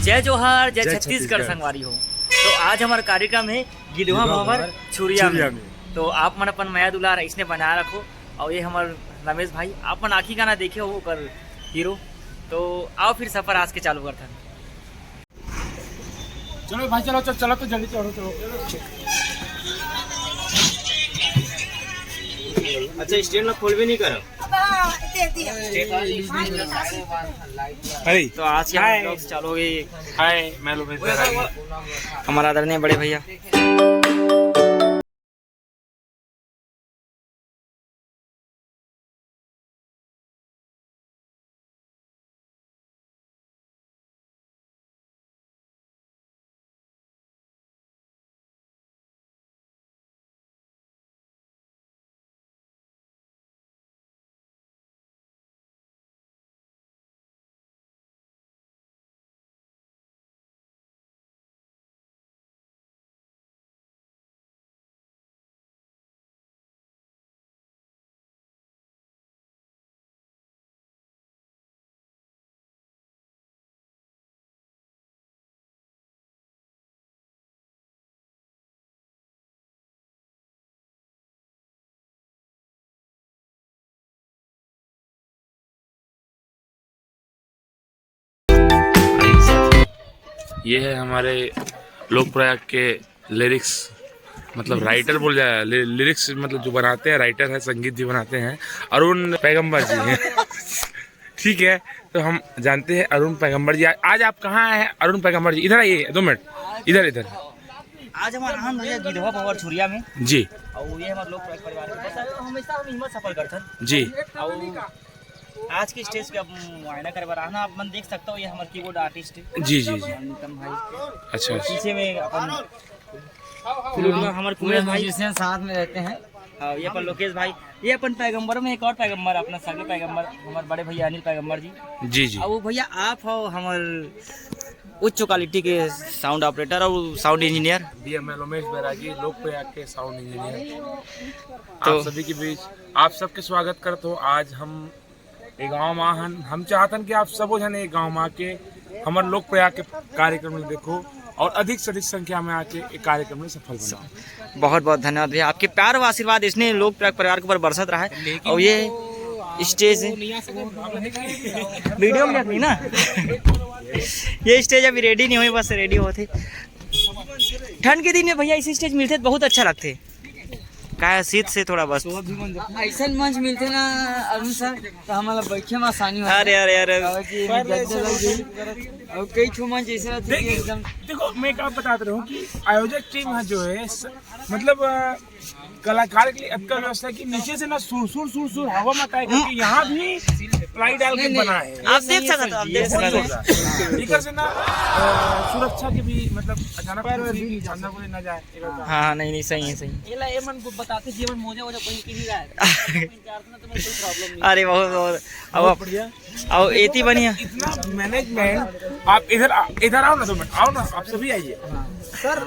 जय जोहार, जय छत्तीसगढ़ संगवारी हो। तो आज हमारा कार्यक्रम है गिद्धवा भंवर छुरिया में। तो आप मन अपन माया दुलार इसने बना रखो। और ये हमारे रमेश भाई आप मन आखिरी गाना देखे हो कर हीरो। तो आओ फिर सफर आज के चालू करते हैं। चलो भाई चलो चलो चलो तो जल्दी चलो चलो। अच्छा स्टैंड में खोल भी नहीं करो। तो आज क्या चालू हो गई। हाय मैं हमारा आदरणीय बड़े भैया ये है हमारे लोकप्रयाग के लिरिक्स मतलब राइटर बोल जाए लिरिक्स मतलब जो बनाते हैं राइटर है संगीत जी बनाते हैं अरुण पैगंबर जी हैं। ठीक है तो हम जानते हैं अरुण पैगंबर जी। आज आप कहाँ हैं अरुण पैगंबर जी? इधर आइए 2 मिनट इधर। आज हमारा हम भैया गिद्धवा भंवर छुरिया में जी। और ये हमारे लोग परिवार के हमेशा हम हिम्मत सफल करते हैं जी। और आज की स्टेज पे अब मुआयना करवा रहा ना आप मन देख सकते हो। ये हमारे कीबोर्ड आर्टिस्ट है जी जी जी। अनुतम भाई। अच्छा पीछे में अपन हमारे पूरे भाई साथ में रहते हैं। ये अपन लोकेश भाई, ये अपन पैगंबर में एक और पैगंबर अपना सगे पैगंबर हमारे बड़े भैया अनिल पैगंबर जी। जी जी। अब वो भैया आप हो हमारे उच्च क्वालिटी के साउंड ऑपरेटर और साउंड इंजीनियर DML उमेश बैरागी लोकप्रयाग के साउंड इंजीनियर। तो आप सभी के बीच आप सबके स्वागत करते हो। आज हम एक गाँव में हम चाहतन कि आप सब जने एक गाँव में आके हमारे लोकप्रयाग के कार्यक्रम में देखो और अधिक से अधिक संख्या में आके एक कार्यक्रम में सफल बनाओ। बहुत बहुत धन्यवाद भैया, आपके प्यार व आशीर्वाद इसने लोक परिवार के ऊपर बरसत रहा है। और ये स्टेज वीडियो में नहीं ना ये स्टेज अभी रेडी नहीं हुई, बस रेडी होते। ठंड के दिन में भैया इसी स्टेज मिलते तो बहुत अच्छा लगते का शीत से थोड़ा बस ऐसा मंच मिलते ना अरुण सर तो हमारा बैठे में आसानी होती। अरे अरे अरे और कई ठो मंच ऐसा एकदम देखो मैं क्या बताते रहूं कि आयोजक टीम जो है मतलब कलाकार के लिए अटकल व्यवस्था की नीचे से ना सुर हवा में तय करके यहाँ भी प्लाई डाल के बना है। आप देख सकते हो, आप देख सकते इधर से ना सुरक्षा की भी मतलब अचानक अंदर कोई ना जाए। हाँ नहीं सही है सही। ये मन को बताते जीवन मोजा वोजा कोई की नहीं रहा है तो कोई प्रॉब्लम नहीं। अरे बहुत अब बढ़िया अब एती बढ़िया इतना मैनेजमेंट। आप इधर आओ ना 2 मिनट आओ ना, आप सभी आइए। सर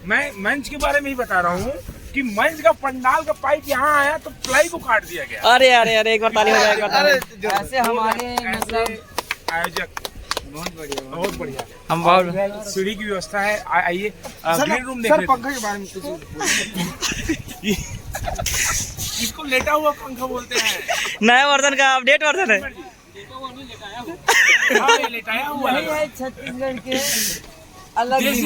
मैं मंच के बारे में ही बता रहा हूँ कि मंच का पंडाल का पाइप यहाँ आया तो प्लाई को काट दिया गया। अरे अरे अरे एक बार ताली हो जाएगा। ऐसे हमारे मतलब आयोजक बहुत बढ़िया हम बहुत सीढ़ी की व्यवस्था है। आइए ग्रीन रूम देख लेते हैं। पंखा के बारे में कुछ इसको लेटा हुआ पंखा बोलते हैं। नया वर्जन का अपडेट वर्जन है। लेटाया हुआ है। छत्तीसगढ़ के अलग देसी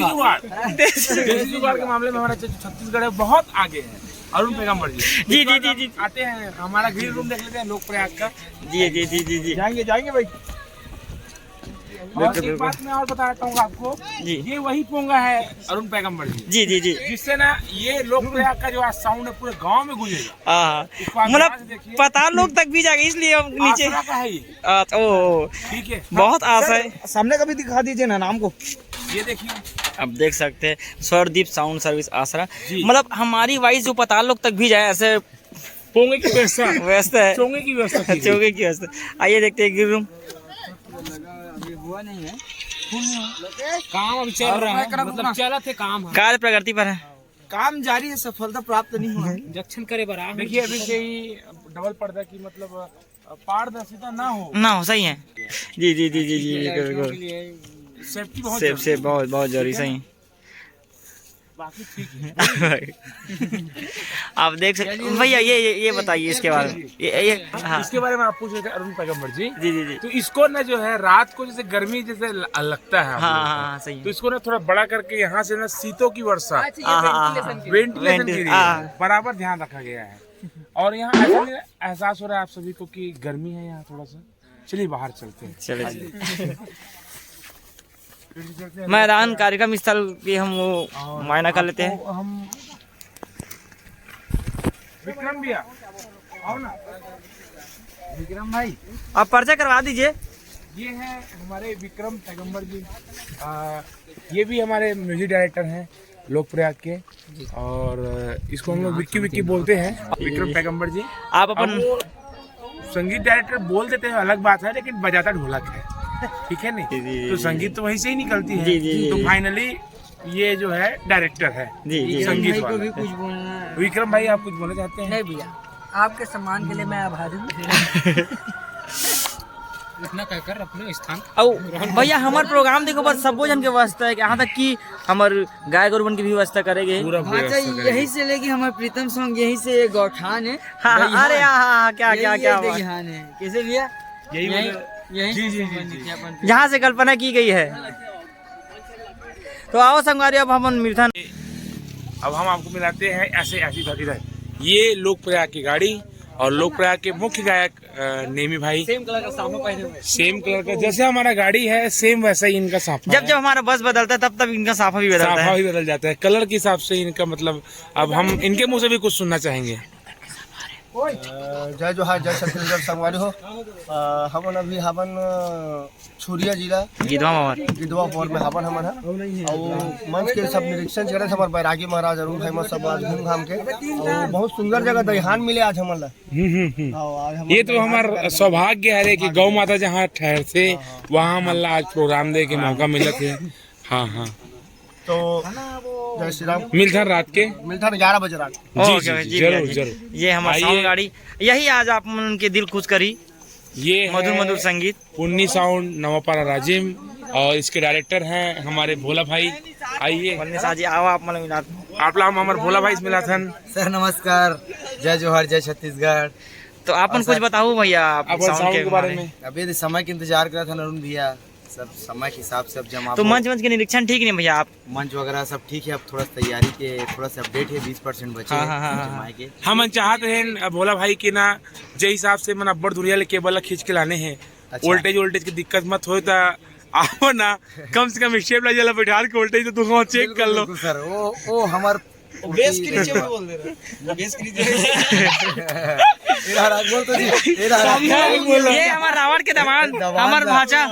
जुगाड़ के मामले में हमारा छत्तीसगढ़ बहुत आगे है। अरुण पैगंबर जी जी जी जी जी आते हैं हमारा ग्रीन रूम देख लेते हैं लोकप्रयाग का। जी जी जी जी जी जाएंगे भाई। और एक बात मैं और बताता हूँ आपको जी। ये वही पोंगा है अरुण पैगंबर जी जी जी जी जिससे ना ये लोकप्रयाग का जो आज साउंड है पूरे गांव में गूंजेगा। मतलब पता लोग तक भी जाएगा इसलिए हम नीचे का है ये। ओ ठीक है बहुत आशा है। सामने का भी दिखा दीजिए ना नाम को। ये देखिए अब देख सकते हैं स्वरदीप साउंड सर्विस आसरा। मतलब हमारी वॉइस जो पता लोग तक भी जाए ऐसे पोंगे की व्यवस्था है चोंगे की व्यवस्था चौके की व्यवस्था। आइए देखते हैं ग्रीन रूम। हुआ नहीं है काम अभी चल रहा है मतलब चला थे काम है। कार्य प्रगति पर है, काम जारी है, सफलता प्राप्त नहीं हुआ। जंक्शन करे बरा देखिए अभी से ही डबल पर्दा की मतलब पारदर्शिता ना हो सही है। जी जी जी जी जी सेफ्टी बहुत सेफ बहुत बहुत जरूरी सही। बाकी ठीक है। आप देख सकते भैया, ये बताइए इसके बारे में। ये हाँ इसके बारे में आप पूछ रहे थे अरुण पैगंबर जी। जी जी जी। तो इसको ना जो है रात को जैसे गर्मी जैसे लगता है, हाँ सही तो इसको ना थोड़ा बड़ा करके यहाँ से ना शीतों की वर्षा, वेंटिलेशन के लिए बराबर ध्यान रखा गया है। और यहाँ ऐसा एहसास हो रहा है आप सभी को कि गर्मी है यहाँ थोड़ा सा। चलिए बाहर चलते हैं। चले मैदान कार्यक्रम स्थल की हम वो मायना कर लेते हैं। हम विक्रम भैया आओ ना, विक्रम भाई आप पर्चा करवा दीजिए। ये है हमारे विक्रम पैगंबर जी। ये भी हमारे म्यूजिक डायरेक्टर हैं लोकप्रयाग के, और इसको हम लोग विक्की विक्की बोलते हैं। विक्रम पैगंबर जी आप अपन संगीत डायरेक्टर बोल देते हैं अलग बात है, लेकिन बजाता ढोलक है, ठीक है नहीं? तो संगीत तो वहीं से ही निकलती है। तो फाइनली ये जो है डायरेक्टर है संगीत वाला। भी कुछ बोलना है। विक्रम भाई आप कुछ बोलना चाहते हैं? नहीं भैया, आपके सम्मान के लिए मैं आभारी हूँ। इतना कहकर अपने स्थान। और भैया हमार प्रोग्राम देखो बस सबो जन के वास्ते है, यहाँ तक कि हमार गाय गरुवन की भी व्यवस्था करेंगे। यही से लेके हमारे प्रीतम सॉन्ग यही से गौठान है। हाँ अरे हाँ क्या दहियान है। कैसे भैया? यहाँ से कल्पना की गई है। तो आओ संगवारी, अब हम मिर्थन, अब हम आपको मिलाते हैं ऐसे ऐसी इधर। ये लोकप्रयाग की गाड़ी और लोकप्रयाग के मुख्य गायक नेमी भाई। सेम कलर का साफा पहने हुए। सेम कलर का जैसे हमारा गाड़ी है सेम वैसा ही इनका साफा। जब हमारा बस बदलता है तब इनका साफा भी बदलता है। साफा भी बदल जाता है कलर के हिसाब से इनका। मतलब अब हम इनके मुंह से भी कुछ सुनना चाहेंगे। जय जोहार, जय छत्तीसगढ़ संगवारी हो। हमन अभी हवन छुरिया जिला गिद्धवा पौर में हवन हमन है, और मंच के सब निरीक्षण करे हमारे बैरागी महाराज अरुण भाई में सब आज घूम घाम के, और बहुत सुंदर जगह दहिहान मिले आज हमन ला। ये तो हमारा सौभाग्य है कि गौ माता जहाँ ठहरते वहाँ मतलब आज प्रोग्राम दे के मौका मिला थे। हाँ तो जय श्री राम। मिलता रात के 11 बजे रात। जी जरूर। ये हमारी साउंड गाड़ी, यही आज आप उनके दिल खुश करी। ये मधुर संगीत पुन्नी साउंड नवापारा राजिम, और इसके डायरेक्टर हैं हमारे भोला भाई। आइए साजी आओ आप मतलब मिला आप लोग हमारे भोला भाई से मिला था। सर नमस्कार, जय जोहार, जय छत्तीसगढ़। तो अपन कुछ बताओ भैया आप साउंड के बारे में। अभी समय के इंतजार कर रहा था अरुण भैया, सब समय के हिसाब से अब जमा। तो मंच के निरीक्षण ठीक नहीं भैया? आप मंच वगैरह सब ठीक है, अब थोड़ा तैयारी के थोड़ा सा अपडेट है, 20% बचे हैं। हम चाहते हैं भोला भाई के ना जे हिसाब से मन अब्बड़ दुरिया ले केबल खींच के लाने हैं। वोल्टेज की दिक्कत मत हो, आओ ना कम से कम स्टेप ला बैठा के वोल्टेज तो तुम चेक कर लो सर। वो हमार बेस के नीचे में बोल दे रहे, बेस के नीचे। बोल तो ये हमारा रावण के दमान हमार भाचा।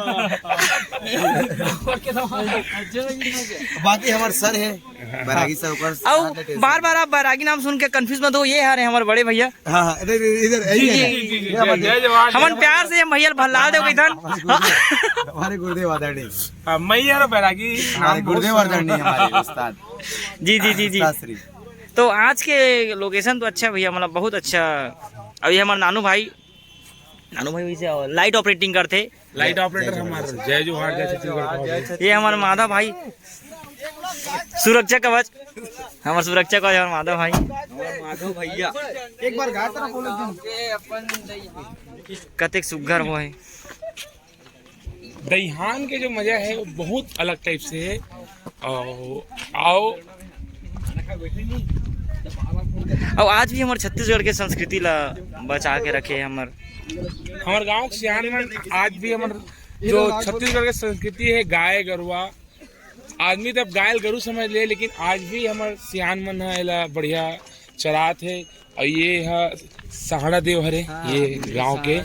बाकी हमारे सर है बैरागी सर ऊपर। बार आप बैरागी नाम सुन के कंफ्यूज मत हो, ये है हमारे बड़े भैया। इधर हमन प्यार से भैया भल्ला दे इधर। हमारे गुरुदेव आदरणी मैया बैरागी गुरुदेव आदरणी हमारे उस्ताद। जी। तो आज के लोकेशन तो अच्छा भैया, मतलब बहुत अच्छा। अभी हमारे नानू भाई वैसे लाइट ऑपरेटिंग करते। लाइट ऑपरेटर हमारे जय जोहार, जय छत्तीसगढ़। ये हमारे माधव भाई सुरक्षा कवच, हमारे सुरक्षा कवच हमारे माधव भाई। माधव भैया एक बार गाय तरफ बोलो कतेक सुघर वो है। दहिहान के जो मजा है वो बहुत अलग टाइप से है। आओ और आज भी हमारे छत्तीसगढ़ के संस्कृति ला बचा के रखे हमारे गाँव सियान में। आज भी हमारे जो छत्तीसगढ़ की संस्कृति है गाय गरुआ, आदमी तब गाय गरु समझ ले, लेकिन आज भी हमारे सियान मन है बढ़िया चरात है। और ये है सहाड़ा देव हरे, ये गांव के।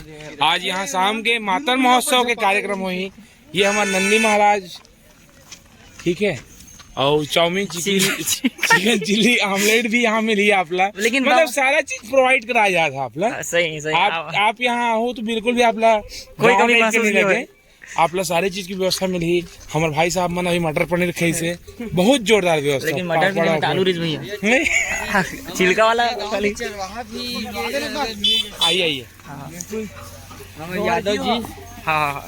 आज यहाँ शाम के मातन महोत्सव के कार्यक्रम हुई। ये हमारे नंदी महाराज, ठीक है। और चाउमीन चिकन चिल्ली आमलेट भी यहाँ मिली आपला, लेकिन मतलब सारा चीज प्रोवाइड कराया जाता है आपला। सही आप यहाँ हो तो बिल्कुल भी आपला कोई कमी महसूस नहीं लगे। आपला सारी चीज की व्यवस्था मिली। हमारे भाई साहब मन अभी मटर पनीर खाई से बहुत जोरदार व्यवस्था। लेकिन मटर में आलू रिज भैया छिलका वाला आइए यादव जी। हाँ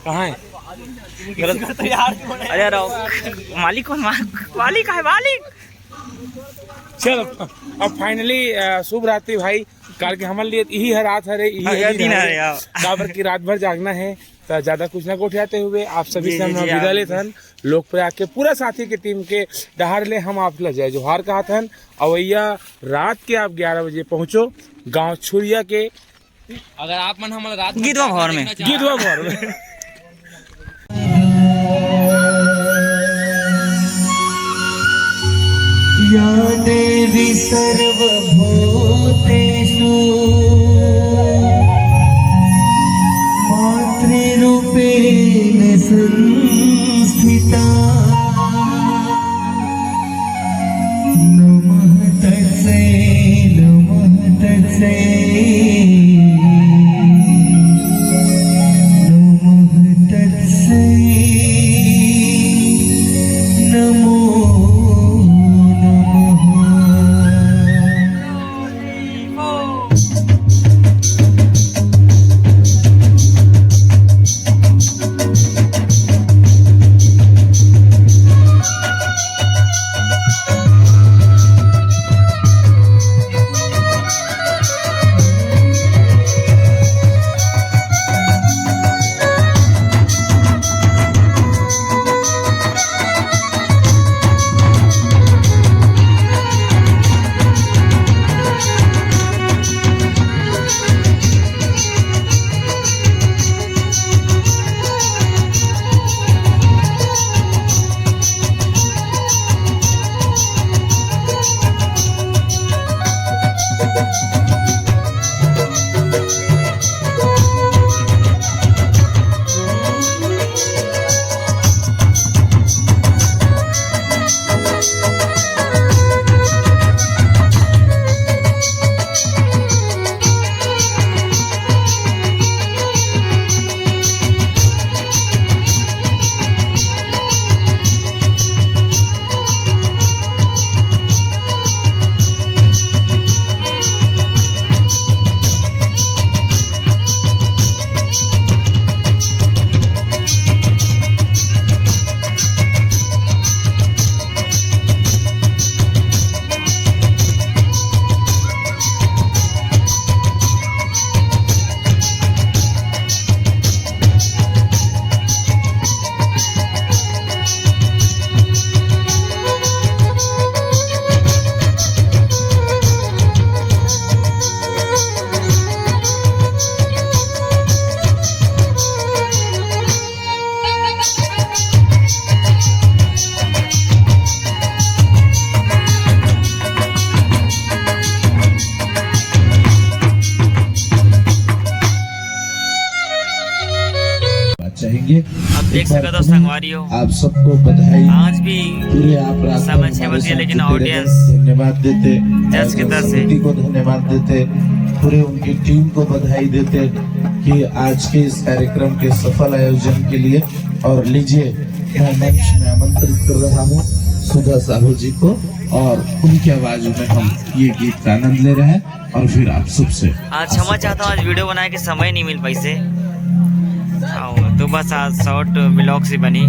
कहाँ है? गलत अरे यार मालिक कौन मालिक है मालिक। चलो अब फाइनली शुभ रात्रि भाई। काल के हमारे लिए यही है रात है रे, यही दिन है यार। काबर की रात भर जागना है तो ज्यादा कुछ ना कोठियाते हुए आप सभी से हम विदा ले थन। लोक प्रयाग के पूरा साथी के टीम के डहार ले हम आप ला जय जोहार कहा थन। अवैया रात के आप 11 बजे पहुंचो गांव छुरिया के। अगर आप मन हमारे रात गीतवा भवर में या देवी सर्वभूतेषु मातृरूपेण संस्थिता नमः तस्यै नमः तस्यै नमः तस्यै नमो चाहेंगे। अब देख सकते हो संगवारी हो आप सबको बधाई। आज भी पूरे आप रात समय 6 बजे लेकिन ऑडियंस धन्यवाद देते, जज की तरफ से समिति को धन्यवाद देते, पूरे उनकी टीम को बधाई देते कि आज के इस कार्यक्रम के सफल आयोजन के लिए। और लीजिए मैं मंच में आमंत्रित कर रहा हूँ सुधा साहू जी को और उनकी आवाज में हम ये गीत का आनंद ले रहे हैं। और फिर आप सबसे आज क्षमा चाहता हूँ, आज वीडियो बनाए के समय नहीं मिल पाई से, तो बस आज शॉर्ट ब्लॉग से बनी।